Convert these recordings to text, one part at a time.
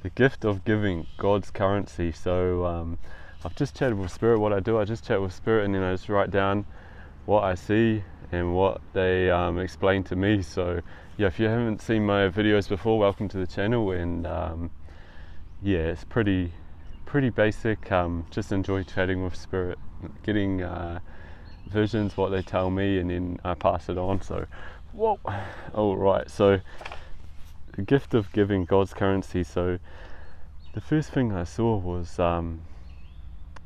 The gift of giving, God's currency. So I've just chatted with Spirit. What I do, I just chat with Spirit, and then I just write down what I see and what they explain to me. So yeah, if you haven't seen my videos before, welcome to the channel. And yeah, it's pretty basic. Just enjoy chatting with Spirit, getting visions, what they tell me, and then I pass it on. So whoa, all right. So the gift of giving, God's currency. So the first thing I saw was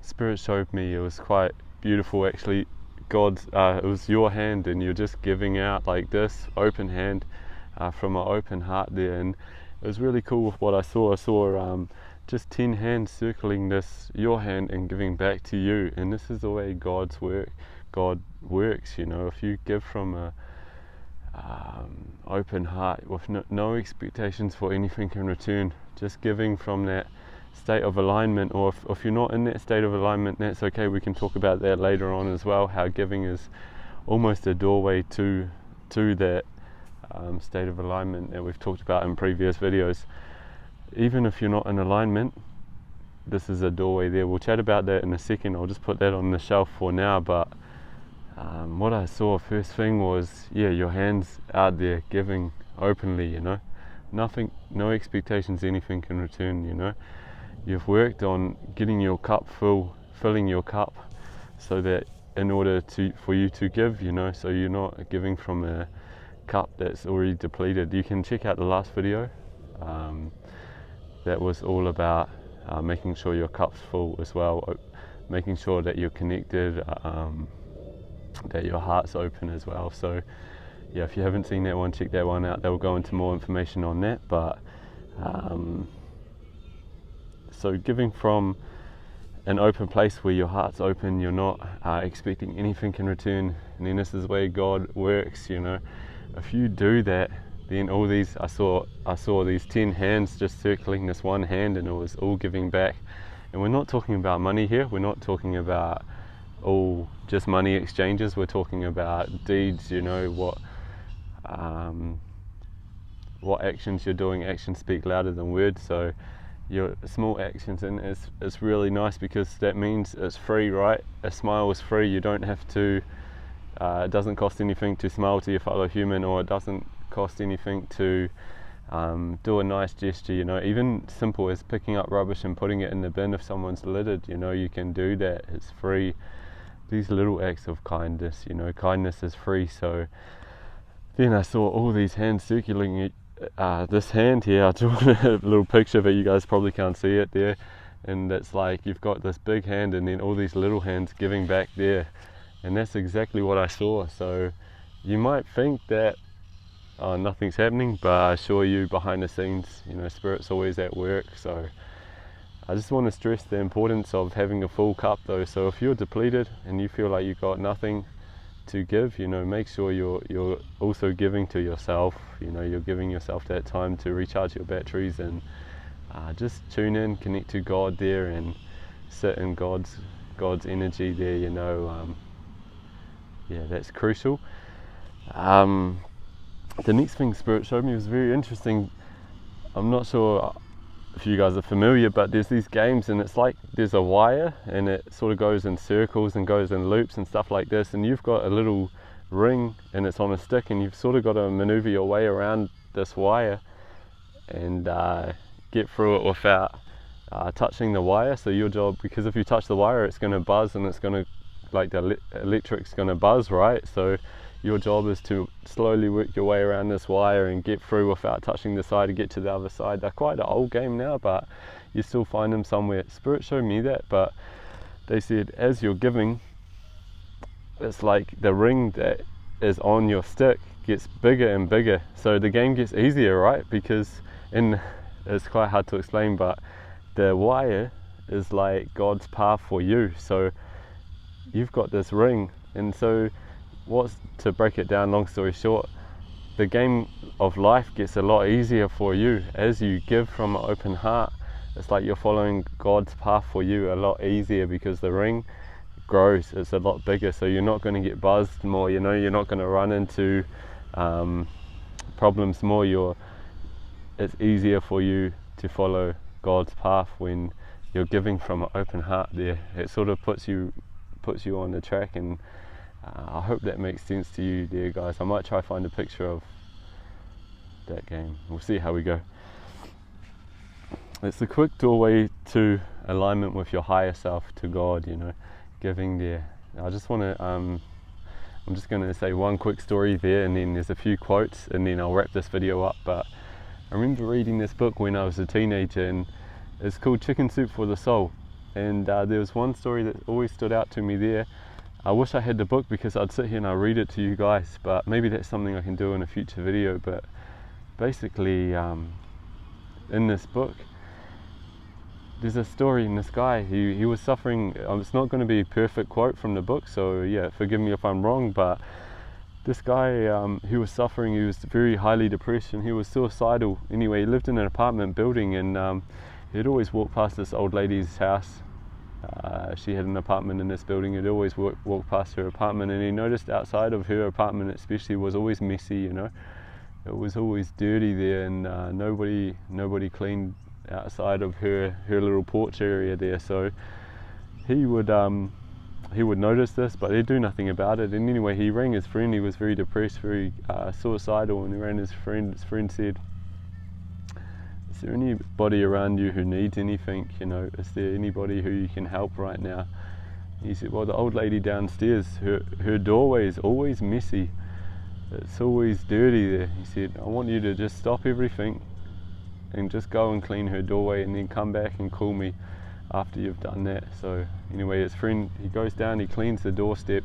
Spirit showed me, it was quite beautiful actually. It was your hand, and you're just giving out like this, open hand, from an open heart there. And it was really cool with what I saw. I saw just 10 hands circling this, your hand, and giving back to you. And this is the way God works, you know. If you give from a open heart with no expectations for anything in return, just giving from that state of alignment. Or if you're not in that state of alignment, that's okay. We can talk about that later on as well, how giving is almost a doorway to that state of alignment that we've talked about in previous videos. Even if you're not in alignment, this is a doorway there. We'll chat about that in a second. I'll just put that on the shelf for now. But what I saw first thing was, yeah, your hands out there giving openly, you know. Nothing, no expectations, anything in return, you know. You've worked on getting your cup full, filling your cup, so that in order for you to give, you know, so you're not giving from a cup that's already depleted. You can check out the last video. That was all about making sure your cup's full as well, making sure that you're connected, that your heart's open as well. So yeah, if you haven't seen that one, check that one out. They'll go into more information on that. But so giving from an open place where your heart's open, you're not expecting anything in return, and then this is where God works, you know. If you do that, then all these, I saw these 10 hands just circling this one hand, and it was all giving back. And we're not talking about money here. We're not talking about all just money exchanges. We're talking about deeds, you know, what actions you're doing. Actions speak louder than words. So your small actions, and it's really nice because that means it's free, right? A smile is free. You don't have to, it doesn't cost anything to smile to your fellow human, or it doesn't cost anything to do a nice gesture, you know. Even simple as picking up rubbish and putting it in the bin if someone's littered, you know, you can do that. It's free. These little acts of kindness, you know, kindness is free. So then I saw all these hands circling this hand here. I took a little picture, but you guys probably can't see it there. And it's like you've got this big hand and then all these little hands giving back there. And that's exactly what I saw. So you might think that nothing's happening, but I assure you, behind the scenes, you know, Spirit's always at work. So I just want to stress the importance of having a full cup though. So if you're depleted and you feel like you've got nothing to give, you know, make sure you're also giving to yourself. You know, you're giving yourself that time to recharge your batteries, and just tune in, connect to God there, and sit in God's energy there, you know. Yeah, that's crucial. The next thing Spirit showed me was very interesting. I'm not sure if you guys are familiar, but there's these games, and it's like there's a wire, and it sort of goes in circles and goes in loops and stuff like this, and you've got a little ring and it's on a stick, and you've sort of got to maneuver your way around this wire and get through it without touching the wire. So your job, because if you touch the wire, it's going to buzz, and it's going to, like, the electric's going to buzz, right? So your job is to slowly work your way around this wire and get through without touching the side to get to the other side. They're quite an old game now, but you still find them somewhere. Spirit showed me that, but they said as you're giving, it's like the ring that is on your stick gets bigger and bigger. So the game gets easier, right? Because, and it's quite hard to explain, but the wire is like God's path for you. So you've got this ring, and so to break it down, long story short, the game of life gets a lot easier for you as you give from an open heart. It's like you're following God's path for you a lot easier, because the ring grows, it's a lot bigger, so you're not going to get buzzed more, you know, you're not going to run into problems more. It's easier for you to follow God's path when you're giving from an open heart there. It sort of puts you on the track, and I hope that makes sense to you there, guys. I might try to find a picture of that game. We'll see how we go. It's a quick doorway to alignment with your higher self, to God, you know, giving there. I just want to I'm just going to say one quick story there, and then there's a few quotes, and then I'll wrap this video up. But I remember reading this book when I was a teenager, and it's called Chicken Soup for the Soul. And there was one story that always stood out to me there. I wish I had the book, because I'd sit here and I'd read it to you guys, but maybe that's something I can do in a future video. But basically, in this book, there's a story in this guy. He was suffering. It's not going to be a perfect quote from the book, so yeah, forgive me if I'm wrong, but this guy, he was suffering. He was very highly depressed, and he was suicidal. Anyway, he lived in an apartment building, and he'd always walk past this old lady's house. She had an apartment in this building. He'd always walk past her apartment, and he noticed outside of her apartment especially was always messy, you know. It was always dirty there, and nobody cleaned outside of her little porch area there. So he would notice this, but he'd do nothing about it. And anyway, he rang his friend. He was very depressed, very suicidal, and he rang his friend. His friend said, "Is there anybody around you who needs anything? You know, is there anybody who you can help right now?" He said, "Well, the old lady downstairs, her doorway is always messy. It's always dirty there." He said, "I want you to just stop everything and just go and clean her doorway, and then come back and call me after you've done that." So anyway, his friend, he goes down, he cleans the doorstep,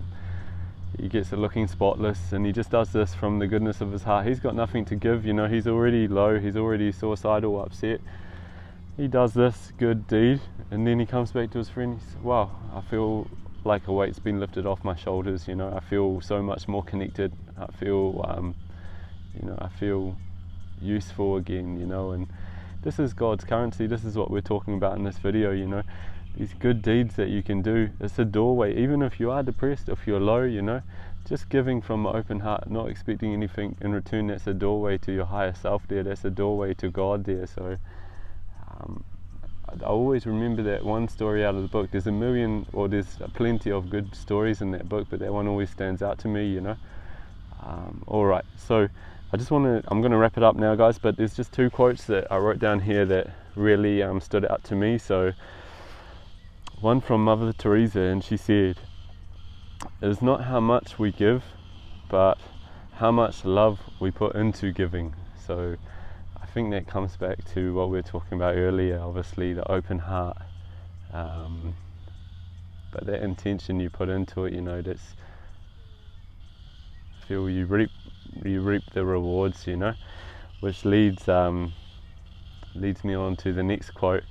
he gets it looking spotless, and he just does this from the goodness of his heart. He's got nothing to give, you know, he's already low, he's already suicidal, upset. He does this good deed, and then he comes back to his friend. He says, "Wow, I feel like a weight's been lifted off my shoulders, you know, I feel so much more connected. I feel, I feel useful again, you know." And this is God's currency. This is what we're talking about in this video, you know, these good deeds that you can do. It's a doorway. Even if you are depressed, if you're low, you know, just giving from an open heart, not expecting anything in return, that's a doorway to your higher self there. That's a doorway to God there. So I always remember that one story out of the book. There's there's plenty of good stories in that book, but that one always stands out to me, you know. Alright, so I'm going to wrap it up now, guys, but there's just two quotes that I wrote down here that really stood out to me. So one from Mother Teresa, and she said, "It is not how much we give, but how much love we put into giving." So I think that comes back to what we were talking about earlier, obviously the open heart, but that intention you put into it, you know, that's feel you reap the rewards, you know, which leads me on to the next quote.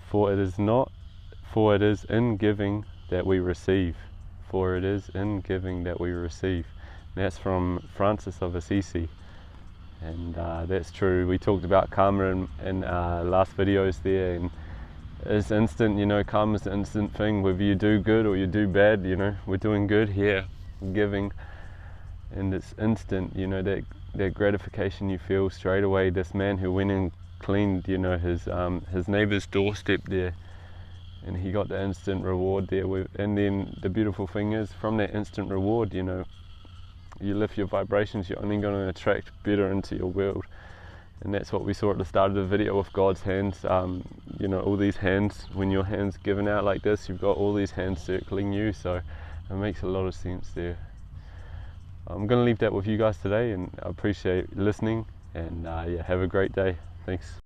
For it is in giving that we receive. For it is in giving that we receive." And that's from Francis of Assisi, and that's true. We talked about karma in last videos there, and it's instant, you know. Karma is an instant thing, whether you do good or you do bad, you know. We're doing good here, giving, and it's instant, you know, that gratification you feel straight away. This man who went and cleaned, you know, his neighbor's doorstep there, and he got the instant reward there. And then the beautiful thing is, from that instant reward, you know, you lift your vibrations, you're only going to attract better into your world. And that's what we saw at the start of the video with God's hands. You know, all these hands, when your hands given out like this, you've got all these hands circling you, so it makes a lot of sense there. I'm going to leave that with you guys today, and I appreciate listening, and yeah, have a great day. Thanks.